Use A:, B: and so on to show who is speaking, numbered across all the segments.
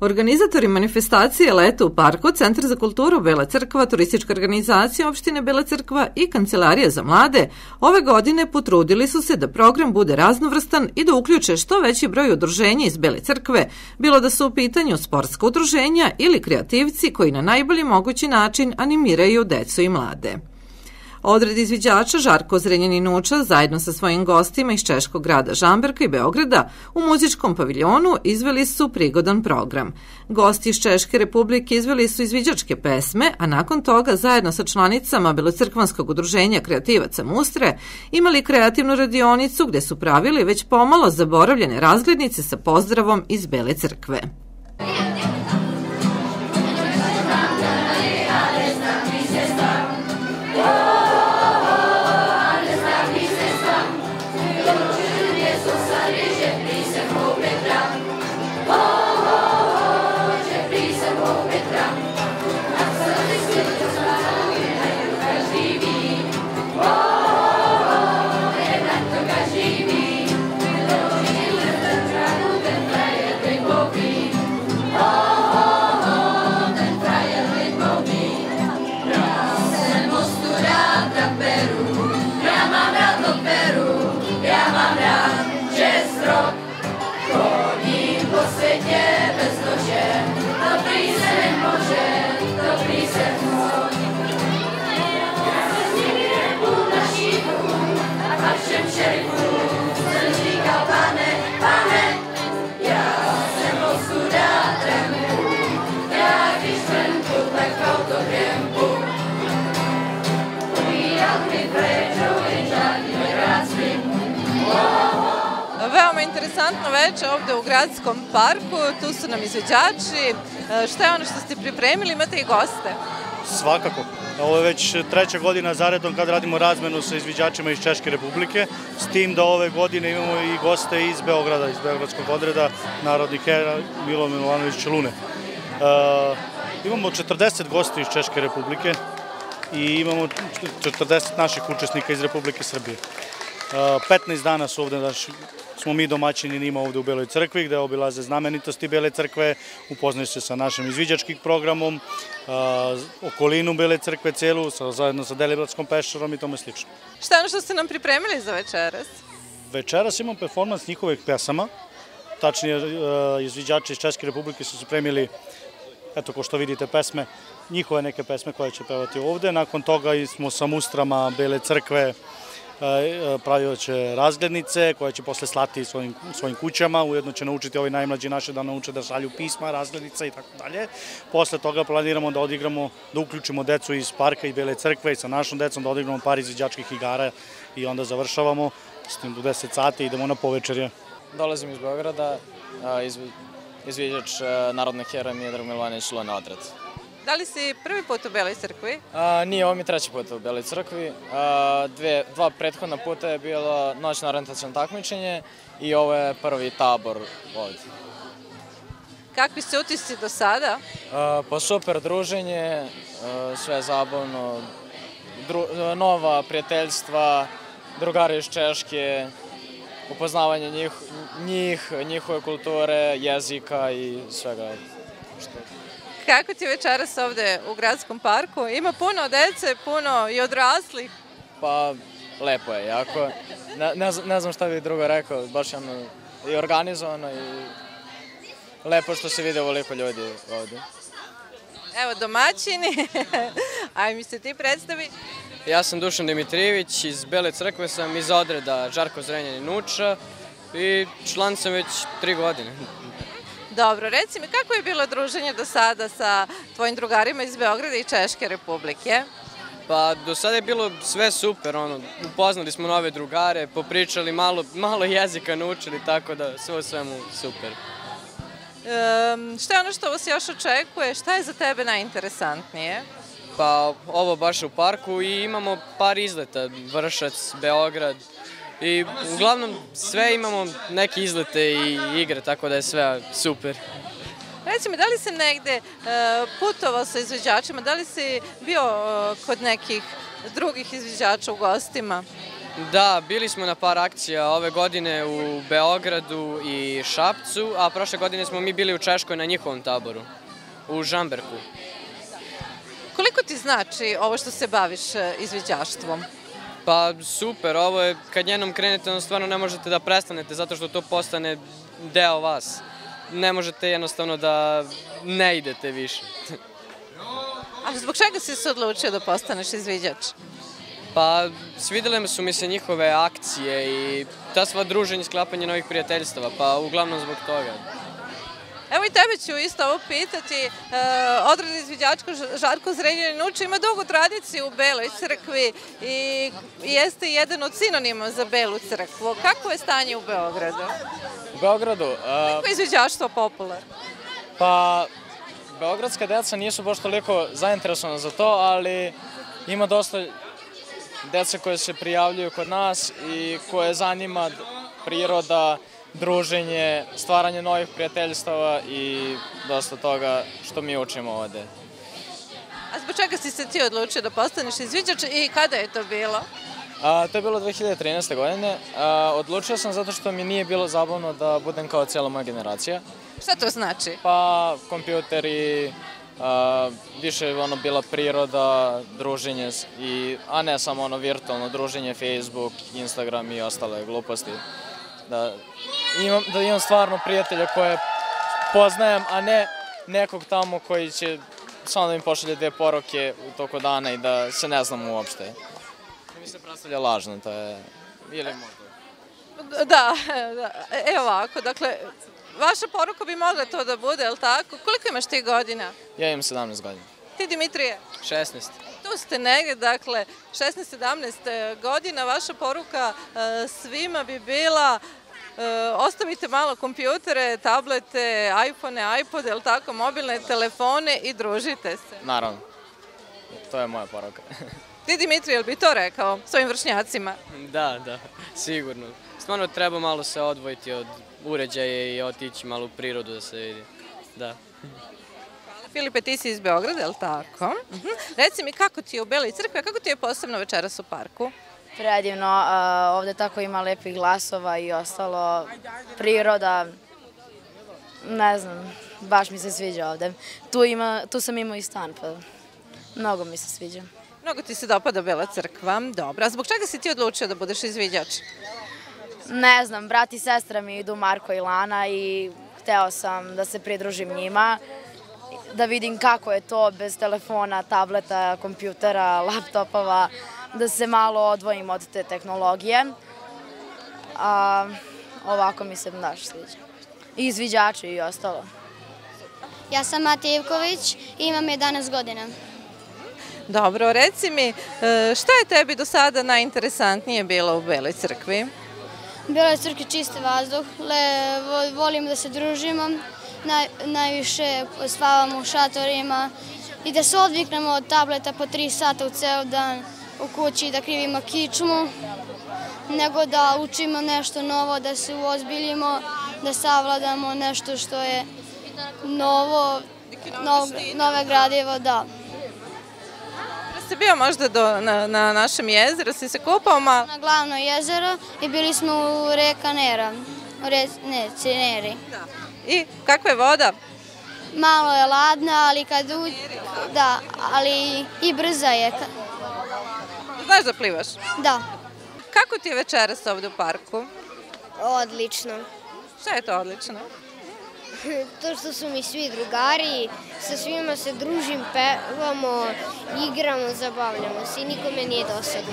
A: Organizatori manifestacije Leto u parku, Centar za kulturu Bela Crkva, turistička organizacija opštine Bela Crkva i Kancelarija za mlade ove godine potrudili su se da program bude raznovrstan i da uključe što veći broj udruženja iz Bele Crkve, bilo da su u pitanju sportska udruženja ili kreativci koji na najbolji mogući način animiraju decu i mlade. Odred izviđača Žarko Zrenjanin-Nuča zajedno sa svojim gostima iz češkog grada Žamberka i Beograda u muzičkom paviljonu izveli su prigodan program. Gosti iz Češke Republike izveli su izviđačke pesme, a nakon toga zajedno sa članicama Belocrkvanskog udruženja kreativaca Mustre imali kreativnu radionicu gde su pravili već pomalo zaboravljene razglednice sa pozdravom iz Bele Crkve.
B: Veoma interesantno veče ovde u gradskom parku, tu su nam izvođači. Šta je ono što ste pripremili, imate i goste?
C: Svakako. Ovo je već treća godina zaredom kad radimo razmenu sa izviđačima iz Češke Republike, s tim da ove godine imamo i goste iz Beograda, iz Beogradskog odreda, narodni heroj Milo Milanović Čelune. Imamo 40 gosti iz Češke Republike i imamo 40 naših učesnika iz Republike Srbije. 15 dana su ovde, smo mi domaćini njima ovde u Beloj Crkvi, gde obilaze znamenitosti Bele Crkve, upoznaju se sa našim izviđačkim programom, okolinu Bele Crkve celu, zajedno sa Delibatskom pešarom i tome slično.
B: Šta je ono što ste nam pripremili za večeras?
C: Večeras imamo performans njihovih pesama, tačnije izviđači iz Česke Republike su pripremili, eto ko što vidite pesme, njihove neke pesme koje će pevati ovde. Nakon toga smo sa mustrama Bele Crkve pravio će razglednice koje će posle slati svojim kućama, ujedno će naučiti ovi najmlađi naše da nauče da šalju pisma, razglednice i tako dalje. Posle toga planiramo da odigramo, da uključimo decu iz parka i Bele Crkve i sa našom decom da odigramo par izviđačkih igara i onda završavamo s tim do 10 sati i idemo na povečerje.
D: Dolazim iz Beograda, izviđač narodnog heroja Miodrag Milovanović Čelune odred.
B: Da li si prvi put u Beloj Crkvi?
D: Nije, ovo mi je treći put u Beloj Crkvi. Dva prethodna puta je bilo noćno orijentaciono takmičenje i ovo je prvi tabor ovdje.
B: Kakvi su utisci do sada?
D: Pa super druženje, sve zabavno, nova prijateljstva, drugari iz Češke, upoznavanje njihove kulture, jezika i svega što je.
B: Kako ti je večeras ovde u gradskom parku? Ima puno dece, puno i odraslih.
D: Pa, lepo je jako. Ne znam šta bih drugo rekao, baš je i organizovano i lepo što se vide ovoliko ljudi ovde.
B: Evo domaćini, aj mi se ti predstavi.
E: Ja sam Dušan Dimitrijević, iz Bele Crkve sam iz odreda Žarko Zrenjanin-Nuča i član sam već 3 godine.
B: Dobro, reci mi, kako je bilo druženje do sada sa tvojim drugarima iz Beograda i Češke Republike?
E: Pa, do sada je bilo sve super, upoznali smo nove drugare, popričali, malo jezika naučili, tako da sve u svemu super.
B: Šta je ono što vas još očekuje? Šta je za tebe najinteresantnije?
E: Pa, ovo baš u parku i imamo par izleta, Vršac, Beograd. I uglavnom sve imamo neke izlete i igre, tako da je sve super.
B: Reci mi, da li si negde putovao sa izvođačima, da li si bio kod nekih drugih izvođača u gostima?
E: Da, bili smo na par akcija ove godine u Beogradu i Šapcu, a prošle godine smo mi bili u Češkoj na njihovom taboru, u Žamberku.
B: Koliko ti znači ovo što se baviš izviđaštvom?
E: Pa super, ovo je, kad jednom krenete, ono stvarno ne možete da prestanete, zato što to postane deo vas. Ne možete jednostavno da ne idete više.
B: A zbog čega si se odlučio da postaneš izviđač?
E: Pa, svidele su mi se njihove akcije i ta sva druženja i sklapanje novih prijateljstava, pa uglavnom zbog toga.
B: Evo i tebe ću isto ovo pitati. Odreda izviđačko Žarko Zrenjanin ima dugu tradiciju u Beloj crkvi i jeste jedan od sinonima za Belu crkvu. Kako je stanje u Beogradu?
D: U Beogradu?
B: Kako je izviđaštvo popularno?
D: Pa, beogradska deca nisu baš toliko zainteresovana za to, ali ima dosta deca koje se prijavljuju kod nas i koje zanima priroda, druženje, stvaranje novih prijateljstava i dosta toga što mi učimo ovde.
B: A zbog čega si se ti odlučio da postaneš izviđač i kada je to bilo?
D: To je bilo 2013. godine. Odlučio sam zato što mi nije bilo zabavno da budem kao cijela moja generacija.
B: Šta to znači?
D: Pa, kompjuteri, više je bila priroda, druženje, a ne samo virtualno druženje, Facebook, Instagram i ostale gluposti. Da imam stvarno prijatelja koje poznajem, a ne nekog tamo koji će samo da mi pošalje 2 poruke u toku dana i da se ne znamo uopšte. Mi se predstavlja lažno, to je ili možda.
B: Da, evo ovako, dakle, vaša poruka bi mogla to da bude, je li tako? Koliko imaš ti godina?
D: Ja imam 17 godina.
B: Ti, Dimitrije?
E: 16.
B: Tu ste negdje, dakle, 16-17 godina. Vaša poruka svima bi bila ostavite malo kompjutere, tablete, iPhone, iPod, je li tako, mobilne telefone i družite se.
D: Naravno, to je moja poruka.
B: Ti, Dimitrije, je li bi to rekao svojim vršnjacima?
E: Da, sigurno. Stvarno treba malo se odvojiti od uređaja i otići malo u prirodu da se vidi. Da.
B: Filipe, ti si iz Beograda, je li tako? Reci mi, kako ti je u Beloj crkvi, a kako ti je posebno večeras u parku?
F: Predivno, ovde tako ima lepih glasova i ostalo, priroda, ne znam, baš mi se sviđa ovde. Tu sam imao i stan, pa mnogo mi se sviđa.
B: Mnogo ti se dopada Bela crkva, dobro. A zbog čega si ti odlučio da budeš izviđač?
F: Ne znam, brat i sestra mi idu, Marko i Lana, i hteo sam da se pridružim njima, da vidim kako je to bez telefona, tableta, kompjutera, laptopova, da se malo odvojim od te tehnologije. Ovako mi se baš sviđa. I izviđači i ostalo.
G: Ja sam Mati Ivković i imam 11 godina.
B: Dobro, reci mi, šta je tebi do sada najinteresantnije bilo u Beloj crkvi?
G: U Beloj crkvi čisti vazduh, volim da se družimo, najviše spavamo u šatorima i da se odviknemo od tableta po 3 sata u ceo dan u kući, da krivimo kičmu, nego da učimo nešto novo, da se uozbiljimo, da savladamo nešto što je novo, nove gradivo, da.
B: Si bio možda na našem jezeru, si se kupao malo?
G: Na glavno jezero i bili smo u reka Nera, Cineri.
B: I kakva je voda?
G: Malo je ladna, ali da, ali i brza je.
B: Znaš da plivaš?
G: Da.
B: Kako ti je večeras ovde u parku?
G: Odlično.
B: Šta je to odlično?
G: To što su mi svi drugari, sa svima se družim, pevamo, igramo, zabavljamo se i nikome nije dosadno.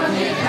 H: Thank you.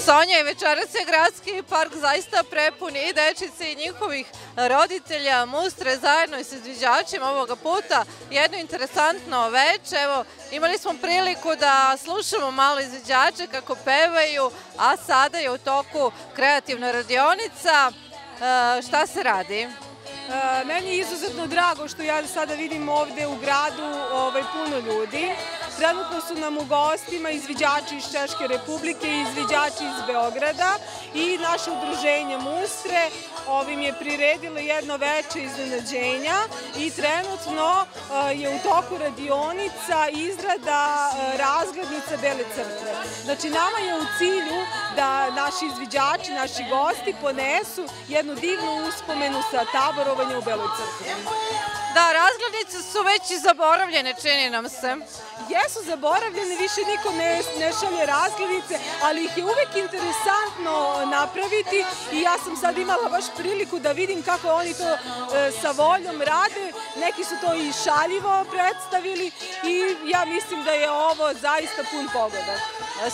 B: Sonja, i večeras je gradski park zaista prepun i dečice i njihovih roditelja, Mustre zajedno i sa izviđačima ovoga puta. Jedno interesantno veče, evo imali smo priliku da slušamo malo izviđače kako pevaju, a sada je u toku kreativna radionica. Šta se radi?
H: Meni je izuzetno drago što ja sada vidim ovde u gradu puno ljudi. Trenutno su nam u gostima izviđači iz Češke Republike i izviđači iz Beograda i naše udruženje Mustre ovim je priredilo jedno veče iznenađenja i trenutno je u toku radionica izrada razglednica Bele crkve. Znači nama je u cilju da naši izviđači, naši gosti ponesu jednu divnu uspomenu sa taborovanja u Beloj crkvi.
B: Da, razglednice su već i zaboravljene, čini nam se.
H: Jesu zaboravljene, više niko ne šalje razglednice, ali ih je uvek interesantno napraviti i ja sam sad imala baš priliku da vidim kako oni to sa voljom rade. Neki su to i šaljivo predstavili i ja mislim da je ovo zaista pun pogodak.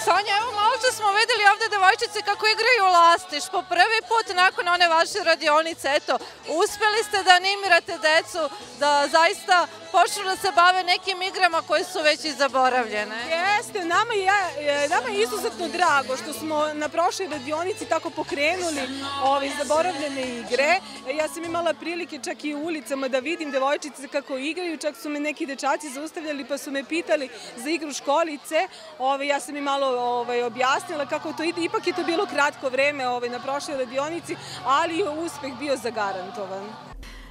B: Sonja, evo malo što smo videli ovde devojčice kako igraju lastiš. Po prvi put nakon one vaše radionice, eto, uspeli ste da animirate decu da zaista počnu da se bave nekim igrama koje su već i zaboravljene.
H: Jeste, nama je izuzetno drago što smo na prošloj radionici tako pokrenuli ove zaboravljene igre. Ja sam imala prilike čak i u ulicama da vidim devojčice kako igraju, čak su me neki dečaci zaustavljali pa su me pitali za igru školice. Ja sam im malo objasnila kako to ide. Ipak je to bilo kratko vreme na prošloj radionici, ali je uspeh bio zagarantovan.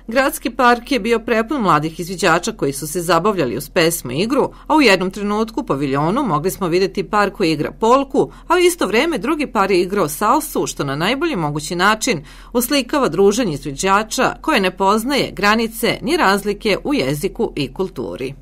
A: Gradski park je bio prepun mladih izviđača koji su se zabavljali uz pesmu i igru, a u jednom trenutku u paviljonu mogli smo vidjeti par koji igra polku, a u isto vreme drugi par je igrao salsu, što na najbolji mogući način uslikava druženje izviđača koje ne poznaje granice ni razlike u jeziku i kulturi.